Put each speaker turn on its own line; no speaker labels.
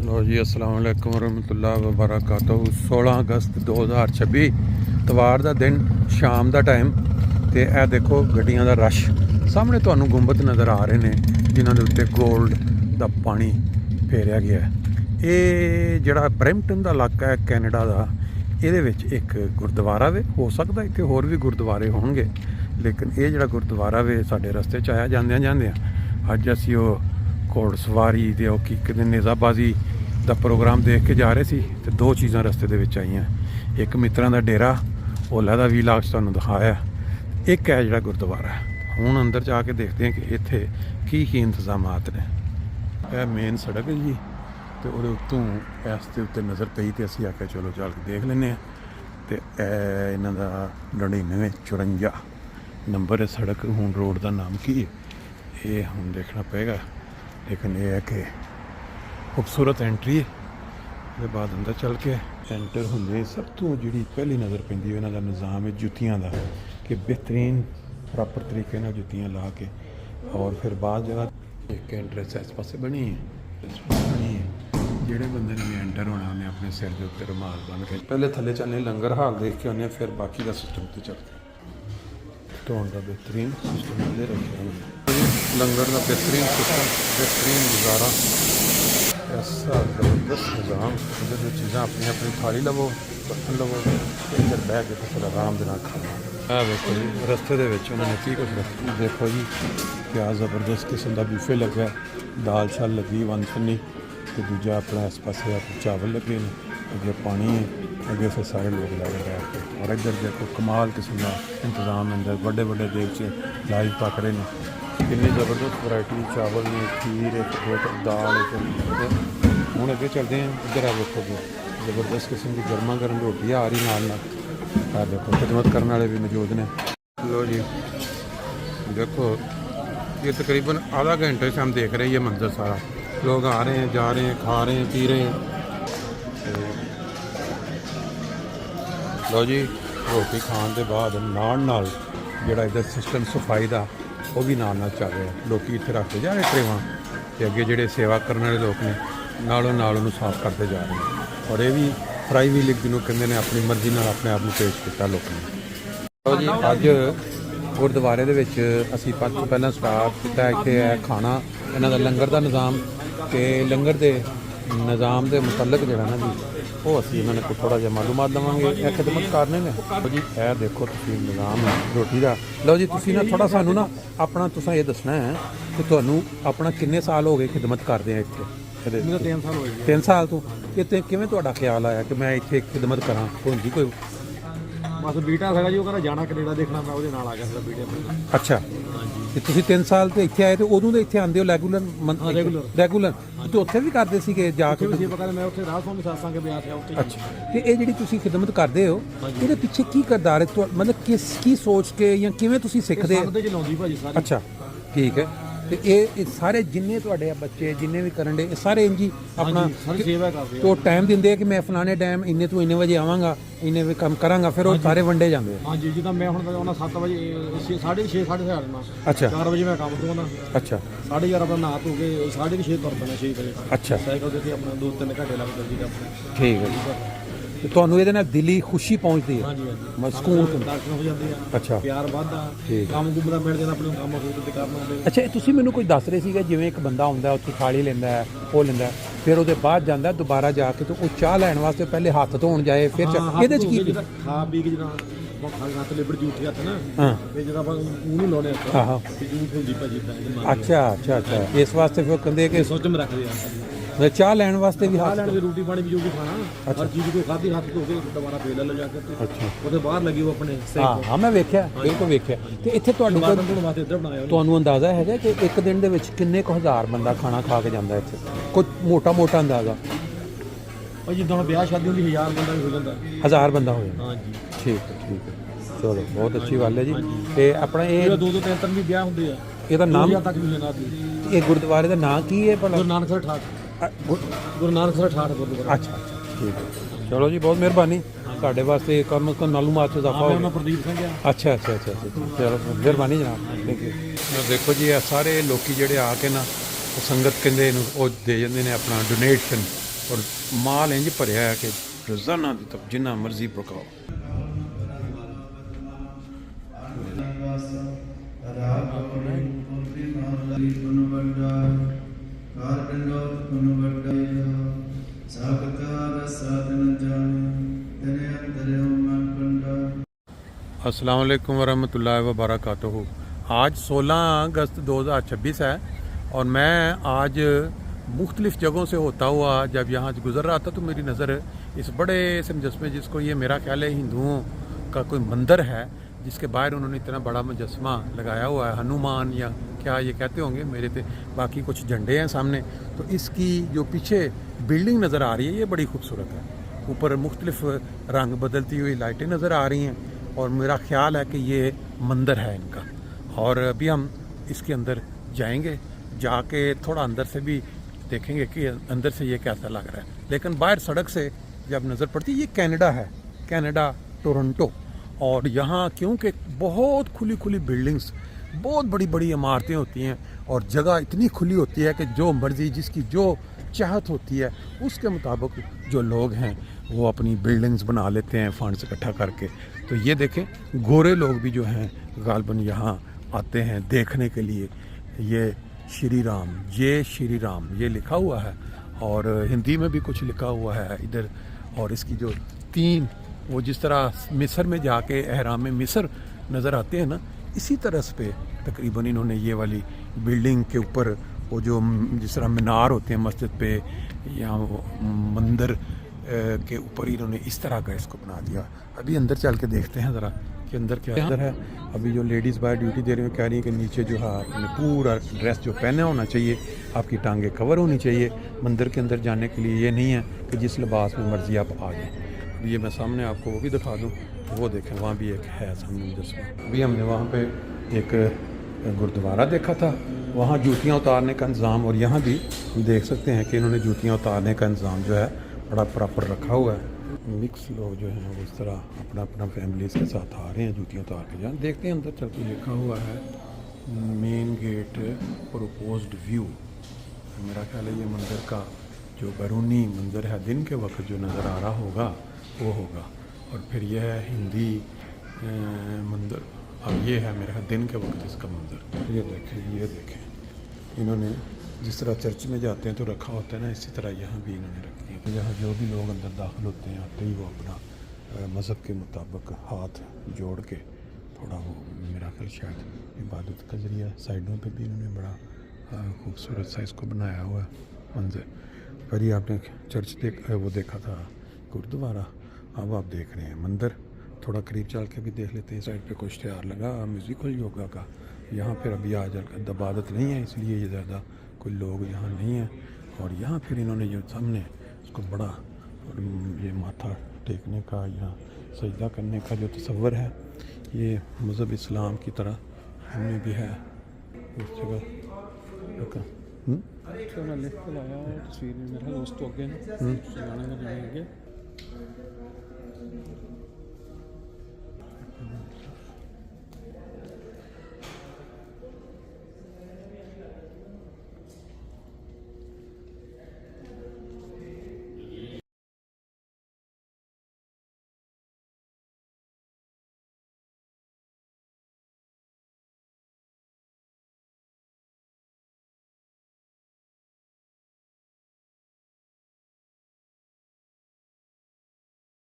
लो जी अस्सलाम वालेकुम रहमतुल्लाह वबरकातुहू 16 अगस्त 2026 इतवार का दिन शाम का टाइम तो यह देखो गड्डियां का रश सामने तुहानू गुंबद नज़र आ रहे हैं जिन्हों के उत्ते गोल्ड का पानी फेरिया गया है। ये जड़ा ब्रैम्पटन का इलाका है कैनेडा का, ये एक गुरुद्वारा वे हो सकता इतने होर भी गुरुद्वारे होंगे, लेकिन ये जड़ा गुरुद्वारा वे साडे रस्ते च आया जांदे जांदे अज असी घोड़सवारी दे की नेज़ाबाजी का प्रोग्राम देख के जा रहे थे तो दो चीज़ां रस्ते दे विच आईयां, एक मित्रां दा डेरा ओला का वीलॉग तुहानूं दिखाया, एक है जिहड़ा गुरुद्वारा। हुण अंदर जाके देखते हैं कि इत्थे की इंतजामात ने। यह मेन सड़क है जी, तो उहदे उत्तों इस दे उत्ते नज़र पई तो असीं आके चलो चल के देख लैंदे आं। तो इन्हां दा 9954 नंबर है सड़क। हुण रोड का नाम की है ये हुण देखना पेगा, लेकिन यह है कि खूबसूरत एंट्री है। उसके बाद अंदर चल के एंटर होंगे सब तो जी पहली नज़र पैंदी इन्हां दा निज़ाम है जुत्तियां का कि बेहतरीन प्रॉपर तरीके नाल जुत्तियां ला के, और फिर बाद जगह एक एंट्रेंस इस पासे बनी है जेड़े बंदे ने भी एंटर होना उन्हें अपने सिर के उत्ते रुमाल बन के पहले थले चलने लंगर हाल देख के आने, फिर बाकी का सिस्टम तो चलते धोने का बेहतरीन सिस्टम ले रखे लंगर का बेहतरीन सिस्टम, बेहतरीन गुजारा, ऐसा ज़बरदस्त निज़ाम। इधर जो चीज़ें अपनी अपनी थाली लवो बर्तन लवो, इधर बह के फिर आराम के नाल खाना। देखो जी रस्ते दे विच उन्होंने की कुछ रखा, देखो जी क्या ज़बरदस्त किस्म का ब्यूफे लगा है, दाल शाल लगी वन सन्नी, तो दूजा अपना इस पास चावल लगे हैं, अगे पानी है, अगे फिर सारे लोग लगे बैठ के, और इधर देखो कमाल किस्म का इंतजाम अंदर बड़े बड़े देगचे लाइव पक रहे हैं, कितनी ज़बरदस्त वैरायटी चावल ने, खीर एक दाल एक। हूँ अगे चलते हैं इधर आ देखो ज़बरदस्त किस्म की गर्मा गर्म रोटी आ रही नाल नाल, देखो खिदमत करने वाले भी मौजूद ने। लो जी देखो ये तकरीबन आधा घंटे से हम देख रहे हैं ये मंजर सारा, लोग आ रहे हैं जा रहे हैं खा रहे हैं पी रहे हैं। लो जी रोटी खाने के बाद नाल जोड़ा इधर सिस्टम सफाई का वो भी नाल चल रहा है, लोग इतने रखते जा रहे ट्रेवां, तो अगे जोड़े सेवा करने वाले लोग ने नालों नाल उन्होंने साफ करते जा रहे हैं, और ये भी फ्राई भी लिख जिन्होंने कहते हैं अपनी मर्जी नाल अपने आप को पेश किया लोगों ने। लो जी अज गुरुद्वारे दे विच असीं पहला स्टार्ट किया इत्थे खाना, इन्हां दा लंगर का निज़ाम, ते लंगर के निज़ाम के मुतलक जो ना जी वो असीं इन्होंने को थोड़ा जिहा मालूमात देवांगे। यह खिदमत करने ने जी, यह देखो तुसीं निज़ाम है रोटी का। लो जी तुसीं ना थोड़ा सानू ना अपना तुसां ये दसना है कि तुहानू अपना किन्ने साल हो गए खिदमत करदे हैं इत्थे?
3 साल हो गए।
3 साल तो इतने किवें तुहाडा ख्याल आया कि मैं इत्थे खिदमत करां? होंदी कोई
बस बेटा सीगा जी, वो कहना जाना कनेडा देखना, मैं ਉਹਦੇ ਨਾਲ ਆ ਗਿਆ ਸੀ बेटे।
अच्छा ਤੇ ਤੁਸੀਂ 3 ਸਾਲ ਤੇ ਇੱਥੇ ਆਏ ਤੇ ਉਦੋਂ ਦੇ ਇੱਥੇ ਆਂਦੇ ਹੋ ਰੈਗੂਲਰ ਤੇ ਉੱਥੇ ਵੀ ਕਰਦੇ ਸੀਗੇ ਜਾ ਕੇ?
ਤੁਸੀਂ ਪਤਾ ਮੈਂ ਉੱਥੇ ਰਾਹ ਤੋਂ ਸਾਸਾਂ ਕੇ ਬਿਆਹ ਸੀ ਉੱਥੇ।
ਅੱਛਾ ਤੇ ਇਹ ਜਿਹੜੀ ਤੁਸੀਂ ਖਿਦਮਤ ਕਰਦੇ ਹੋ ਇਹਦੇ ਪਿੱਛੇ ਕੀ ਕਿਰਦਾਰ ਹੈ, ਮਤਲਬ ਕੀ ਸੋਚ ਕੇ ਜਾਂ ਕਿਵੇਂ ਤੁਸੀਂ ਸਿੱਖਦੇ?
ਸੰਗਤ ਚ ਲਾਉਂਦੀ ਭਾਜੀ ਸਾਰੇ।
ਅੱਛਾ ਠੀਕ ਹੈ, ਤੇ ਇਹ ਸਾਰੇ ਜਿੰਨੇ ਤੁਹਾਡੇ ਬੱਚੇ ਜਿੰਨੇ ਵੀ ਕਰਨ ਦੇ ਇਹ ਸਾਰੇ ਇੰਜ ਹੀ ਆਪਣਾ
ਸਾਰੀ ਸੇਵਾ ਕਰਦੇ ਆ,
ਤੋਂ ਟਾਈਮ ਦਿੰਦੇ ਆ ਕਿ ਮੈਂ ਫਲਾਣੇ ਟਾਈਮ ਇੰਨੇ ਤੋਂ ਇੰਨੇ ਵਜੇ ਆਵਾਂਗਾ, ਇੰਨੇ ਵੇ ਕੰਮ ਕਰਾਂਗਾ, ਫਿਰ ਉਹ ਸਾਰੇ ਵੰਡੇ ਜਾਂਦੇ ਆ?
ਹਾਂਜੀ ਜਿੱਦਾਂ ਮੈਂ ਹੁਣ ਉਹਨਾਂ 7 ਵਜੇ 6:30 7:30 ਆਉਣਾ।
ਅੱਛਾ
4 ਵਜੇ ਮੈਂ ਕੰਮ ਤੋਂ ਆਉਣਾ।
ਅੱਛਾ
11:30 ਆਪਣਾ ਨਹਾ ਧੋ ਕੇ 6:30 ਤੁਰ ਪੈਣਾ 6 ਵਜੇ।
ਅੱਛਾ
ਸਾਈਕਲ ਤੇ ਆਪਣਾ 2-3 ਘੰਟੇ ਲੱਗ ਜਾਂਦੇ ਆਪਣੇ।
ਠੀਕ ਹੈ ਜੀ, ਤੇ ਤੁਹਾਨੂੰ ਇਹਦੇ ਨਾਲ ਦਿਲੀ ਖੁਸ਼ੀ ਪਹੁੰਚਦੀ ਹੈ?
ਹਾਂਜੀ ਹਾਂਜੀ
ਸਕੂਨ
ਦਰਸ਼ਨ ਹੋ ਜਾਂਦੇ ਆ।
ਅੱਛਾ
ਪਿਆਰ ਵੱਧਦਾ,
ਠੀਕ।
ਕੰਮ ਕੁੰਮ ਦਾ ਮਿਲ ਜਾਂਦਾ, ਆਪਣੇ ਕੰਮ ਹੋ ਤੇ ਕਰਨ ਆਉਂਦੇ।
ਅੱਛਾ ਤੁਸੀਂ ਮੈਨੂੰ ਕੋਈ ਦੱਸ ਰਹੇ ਸੀਗਾ ਜਿਵੇਂ ਇੱਕ ਬੰਦਾ ਹੁੰਦਾ ਉੱਥੇ ਥਾਲੀ ਲੈਂਦਾ ਹੈ ਉਹ ਲੈਂਦਾ ਫਿਰ ਉਹਦੇ ਬਾਅਦ ਜਾਂਦਾ ਦੁਬਾਰਾ ਜਾ ਕੇ ਤੇ ਉਹ ਚਾਹ ਲੈਣ ਵਾਸਤੇ ਪਹਿਲੇ ਹੱਥ ਧੋਣ ਜਾਏ ਫਿਰ ਇਹਦੇ 'ਚ ਕੀ
ਖਾ ਪੀ ਕੇ ਜਿਹੜਾ ਹੱਥ ਲਿਬੜ ਜੂਠੇ ਹੱਥ ਨਾ,
ਹਾਂ
ਫਿਰ ਜਦੋਂ ਆਪਾਂ ਉਹਨੂੰ ਲਾਉਣੇ
ਹਾਂ ਹਾਂ
ਜੂਠ ਹੁੰਦੀ ਭਾਜੀ ਤਾਂ।
ਅੱਛਾ ਇਸ ਵਾਸਤੇ ਫਿਰ ਕਹਿੰਦੇ ਕਿ
ਸੋਚ ਮੈਂ ਰੱਖਦੇ ਆ
ਚਾਹ ਲੈਣ ਵਾਸਤੇ ਵੀ
ਖਾ
ਹੱਥ
ਲੈਣ ਦੇ, ਰੋਟੀ ਪਾਣੀ ਵੀ ਜੋ ਵੀ ਖਾਣਾ ਹਰ ਚੀਜ਼ ਕੋਈ ਖਾਧੀ ਹੱਥ ਧੋ ਕੇ ਦੁਬਾਰਾ ਫੇਰ ਲੈ ਜਾ ਕੇ
ਅੱਛਾ
ਉਹਦੇ ਬਾਹਰ ਲੱਗੀ ਉਹ ਆਪਣੇ
ਹਾਂ ਮੈਂ ਵੇਖਿਆ ਬਿਲਕੁਲ ਵੇਖਿਆ। ਤੇ ਇੱਥੇ ਤੁਹਾਨੂੰ
ਵਾਸਤੇ ਇੱਧਰ ਬਣਾਇਆ
ਤੁਹਾਨੂੰ ਅੰਦਾਜ਼ਾ ਹੈਗਾ ਕਿ ਇੱਕ ਦਿਨ ਦੇ ਵਿੱਚ ਕਿੰਨੇ ਕੁ ਹਜ਼ਾਰ ਬੰਦਾ ਖਾਣਾ ਖਾ ਕੇ ਜਾਂਦਾ ਇੱਥੇ? ਕੁਝ ਮੋਟਾ ਅੰਦਾਜ਼ਾ?
ਭਾਈ ਜਿੱਦਾਂ ਵਿਆਹ ਸ਼ਾਦੀ ਹੁੰਦੀ 1000 ਬੰਦਾ ਵੀ ਹੋ ਜਾਂਦਾ।
1000 ਬੰਦਾ ਹੋ ਜਾਂਦਾ?
ਹਾਂਜੀ
ਠੀਕ ਹੈ ਚਲੋ ਬਹੁਤ ਅੱਛੀ ਗੱਲ ਹੈ ਜੀ। ਤੇ ਆਪਣਾ ਇਹ
2-2 3-3 ਵੀ ਵਿਆਹ ਹੁੰਦੇ ਆ,
ਇਹਦਾ ਨਾਮ
ਤੱਕ ਵੀ ਲੈਣਾ।
ਇਹ ਗੁਰਦੁਆਰੇ ਦਾ ਨਾਂ ਕੀ ਹੈ ਭਲਾ?
ਗੁਰੂ ਨਾਨਕ ਸਰ ਠਾਠ, ਗੁਰੂ ਨਾਨਕ ਸਰ ਠਾਠ ਗੁਰਦੁਆਰਾ।
ਅੱਛਾ ਠੀਕ ਹੈ ਚਲੋ ਜੀ ਬਹੁਤ ਮਿਹਰਬਾਨੀ ਸਾਡੇ ਵਾਸਤੇ ਕੰਮ ਮਾਲੂਮਾਤ ਚ ਇਜ਼ਾਫਾ ਹੋ ਗਿਆ।
ਪ੍ਰਦੀਪ ਸਿੰਘ ਆ।
ਅੱਛਾ ਚਲੋ ਮਿਹਰਬਾਨੀ ਜਨਾਬ। Thank you. ਦੇਖੋ ਜੀ ਇਹ ਸਾਰੇ ਲੋਕੀ ਜਿਹੜੇ ਆ ਕੇ ਨਾ ਸੰਗਤ ਕਹਿੰਦੇ ਇਹਨੂੰ ਉਹ ਦੇ ਜਾਂਦੇ ਨੇ ਆਪਣਾ ਡੋਨੇਸ਼ਨ और माल इंज भरिया है कि रोजाना दी तब जिन्ना मर्जी पकाओ। अस्सलाम वालेकुम वरहमतुल्लाहि वबरकातुहू। आज 16 अगस्त 2026 है और मैं आज मुख्तलिफ़ जगहों से होता हुआ जब यहाँ से गुज़र रहा था तो मेरी नज़र इस बड़े से मुजस्मे, जिसको ये मेरा ख्याल है हिंदुओं का कोई मंदिर है, जिसके बाहर उन्होंने इतना बड़ा मुजस्मा लगाया हुआ है, हनुमान या क्या ये कहते होंगे, मेरे तो बाकी कुछ झंडे हैं सामने। तो इसकी जो पीछे बिल्डिंग नज़र आ रही है ये बड़ी खूबसूरत है, ऊपर मुख्तलिफ़ रंग बदलती हुई लाइटें नज़र आ रही हैं और मेरा ख्याल है कि ये मंदिर है इनका। और अभी हम इसके अंदर जाएंगे, जाके थोड़ा अंदर से भी देखेंगे कि अंदर से ये कैसा लग रहा है। लेकिन बाहर सड़क से जब नज़र पड़ती है, ये कनाडा है, कनाडा टोरंटो। और यहाँ क्योंकि बहुत खुली खुली बिल्डिंग्स, बहुत बड़ी बड़ी इमारतें होती हैं और जगह इतनी खुली होती है कि जो मर्ज़ी जिसकी जो चाहत होती है उसके मुताबिक जो लोग हैं वो अपनी बिल्डिंग्स बना लेते हैं फंड्स इकट्ठा करके। तो ये देखें, गोरे लोग भी जो हैं गालबन यहाँ आते हैं देखने के लिए। ये श्री राम, जय श्री राम ये लिखा हुआ है और हिंदी में भी कुछ लिखा हुआ है इधर। और इसकी जो तीन, वो जिस तरह मिस्र में जाके एहराम में मिस्र नज़र आते हैं ना, इसी तरह पे तकरीबन इन्होंने ये वाली बिल्डिंग के ऊपर वो जो जिस तरह मीनार होते हैं मस्जिद पे या मंदिर के ऊपर इन्होंने इस तरह का इसको बना दिया। अभी अंदर चल के देखते हैं ज़रा कि अंदर क्या अंदर है। अभी जो लेडीज़ बाहर ड्यूटी दे रही हैं कह रही हैं कि नीचे जो है आपने पूरा ड्रेस जो पहना होना चाहिए, आपकी टांगें कवर होनी चाहिए। मंदिर के अंदर जाने के लिए ये नहीं है कि जिस लिबास में मर्ज़ी आप आ जाएँ। अभी ये मैं सामने आपको वो भी दिखा दूँ, वो देखें वहाँ भी एक है सामने मुजस्मा। अभी हमने वहाँ पर एक गुरुद्वारा देखा था, वहाँ जूतियाँ उतारने का इंतज़ाम, और यहाँ भी देख सकते हैं कि इन्होंने जूतियाँ उतारने का इंतज़ाम जो है बड़ा प्रॉपर रखा हुआ है। मिक्स लोग जो हैं वो इस तरह अपना अपना फैमिलीज के साथ आ रहे हैं जूतियाँ उतार के। जान देखते हैं अंदर चल के। लिखा हुआ है मेन गेट प्रोपोज्ड व्यू। मेरा ख्याल है ये मंदिर का जो बैरूनी मंदिर है दिन के वक्त जो नज़र आ रहा होगा वो होगा। और फिर यह है हिंदी मंदिर, अब ये है मेरा दिन के वक्त इसका मंदिर। ये देखें इन्होंने जिस तरह चर्च में जाते हैं तो रखा होता है ना, इसी तरह यहाँ भी इन्होंने रखी है। तो यहाँ जो भी लोग अंदर दाखिल होते हैं आते ही वो अपना मज़हब के मुताबिक हाथ जोड़ के थोड़ा वो मेरा ख्याल शायद इबादत का ज़रिया। साइडों पे भी इन्होंने बड़ा खूबसूरत सा इसको बनाया हुआ है मंदिर। पर ये आपने चर्च वो देखा था गुरुद्वारा, अब आप देख रहे हैं मंदिर। थोड़ा करीब चल के भी देख लेते हैं। साइड पे कुछ तैयार लगा म्यूज़िकल योगा का। यहाँ फिर अभी आज इबादत नहीं है इसलिए ये ज़्यादा कोई लोग यहाँ नहीं हैं। और यहाँ फिर इन्होंने जो सामने उसको बड़ा ये माथा टेकने का या सजदा करने का जो तस्वर है, ये मज़हब इस्लाम की तरह हमें भी है उस जगह।